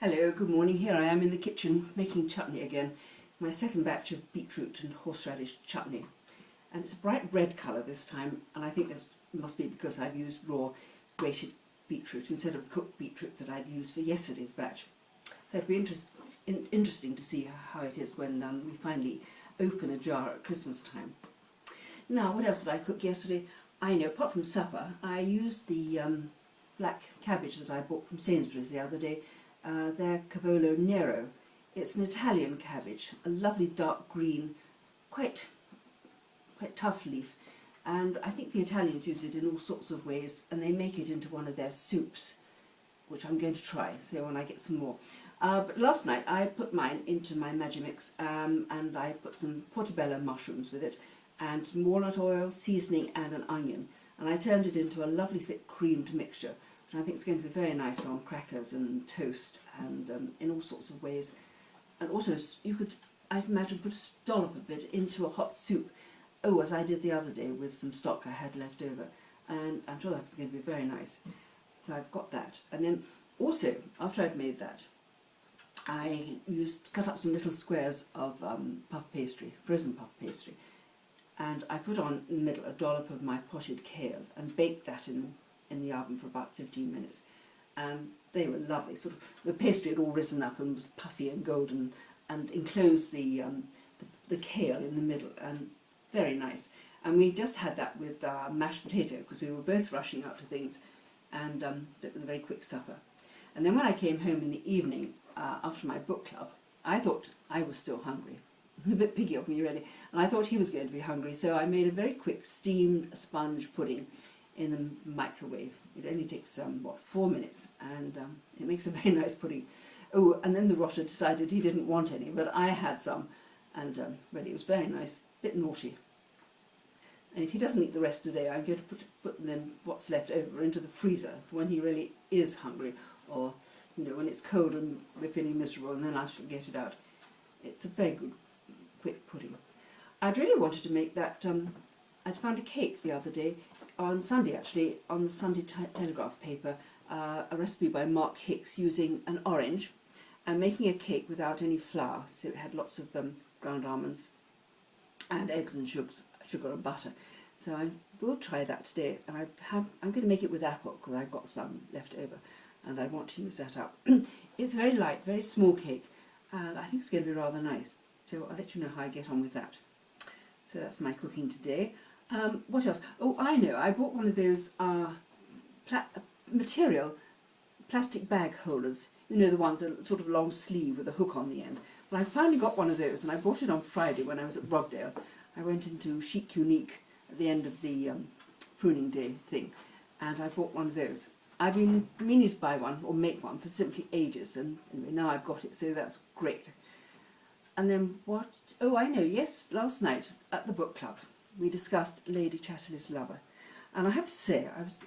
Hello, good morning. Here I am in the kitchen making chutney again. My second batch of beetroot and horseradish chutney. And it's a bright red colour this time, and I think this must be because I've used raw grated beetroot instead of the cooked beetroot that I'd used for yesterday's batch. So it'd be interesting to see how it is when we finally open a jar at Christmas time. Now, what else did I cook yesterday? I know, apart from supper, I used the black cabbage that I bought from Sainsbury's the other day. Their Cavolo Nero. It's an Italian cabbage, a lovely dark green, quite tough leaf, and I think the Italians use it in all sorts of ways, and they make it into one of their soups, which I'm going to try, so when I get some more. But last night I put mine into my Magimix, and I put some portobello mushrooms with it, and some walnut oil, seasoning and an onion, and I turned it into a lovely thick creamed mixture, which I think is going to be very nice on crackers and toast and in all sorts of ways. And also you could, I'd imagine, put a dollop of it into a hot soup, as I did the other day with some stock I had left over, and I'm sure that's going to be very nice. So I've got that. And then also, after I'd made that, I cut up some little squares of puff pastry, frozen puff pastry, and I put on in the middle a dollop of my potted kale and baked that in the oven for about 15 minutes, and they were lovely. Sort of the pastry had all risen up and was puffy and golden, and enclosed the kale in the middle, and very nice. And we just had that with mashed potato because we were both rushing out to things, and it was a very quick supper. And then when I came home in the evening after my book club, I thought I was still hungry. A bit piggy of me really, and I thought he was going to be hungry, so I made a very quick steamed sponge pudding in the microwave. It only takes 4 minutes, and it makes a very nice pudding. Oh, and then the rotter decided he didn't want any, but I had some, and really it was very nice, a bit naughty. And if he doesn't eat the rest today, I'm going to put them what's left over into the freezer for when he really is hungry, or when it's cold and we're feeling miserable, and then I shall get it out. It's a very good quick pudding. I'd really wanted to make that. I'd found a cake the other day, on Sunday actually, on the Sunday Telegraph paper, a recipe by Mark Hicks using an orange and making a cake without any flour. So it had lots of ground almonds and eggs and sugar and butter. So I will try that today, and I'm going to make it with apple because I've got some left over, and I want to use that up. It's very light, very small cake, and I think it's going to be rather nice. So I'll let you know how I get on with that. So that's my cooking today. What else? Oh, I know, I bought one of those material plastic bag holders. The ones that are sort of long sleeve with a hook on the end. Well, I finally got one of those, and I bought it on Friday when I was at Brogdale. I went into Chic at the end of the pruning day thing, and I bought one of those. I've been meaning to buy one or make one for simply ages, and anyway, now I've got it, so that's great. And then what? Oh, I know, yes, last night at the book club we discussed Lady Chatterley's Lover, and I have to say I was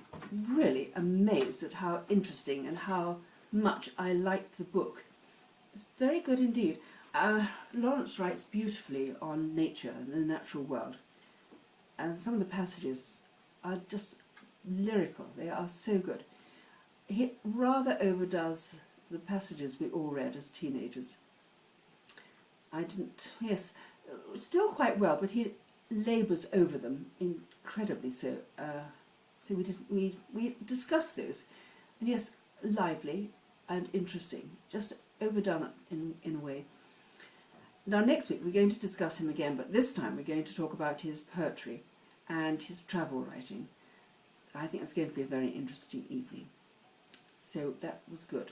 really amazed at how interesting and how much I liked the book. It's very good indeed. Lawrence writes beautifully on nature and the natural world, and some of the passages are just lyrical. They are so good. He rather overdoes the passages we all read as teenagers. Yes, still quite well, but he labours over them incredibly so. So we discussed those, and yes, lively and interesting, just overdone it in a way. Now next week we're going to discuss him again, but this time we're going to talk about his poetry and his travel writing. I think it's going to be a very interesting evening. So that was good.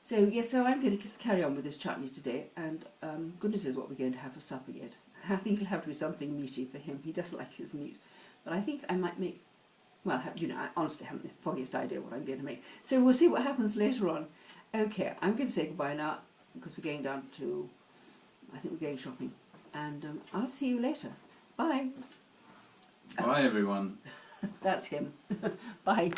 So yes, so I'm going to just carry on with this chutney today, and goodness knows what we're going to have for supper yet. I think it'll have to be something meaty for him. He doesn't like his meat. But I think I might make, well, I honestly haven't the foggiest idea what I'm going to make. So we'll see what happens later on. Okay, I'm going to say goodbye now, because we're going down to, I think we're going shopping. And I'll see you later. Bye. Bye, everyone. That's him. Bye.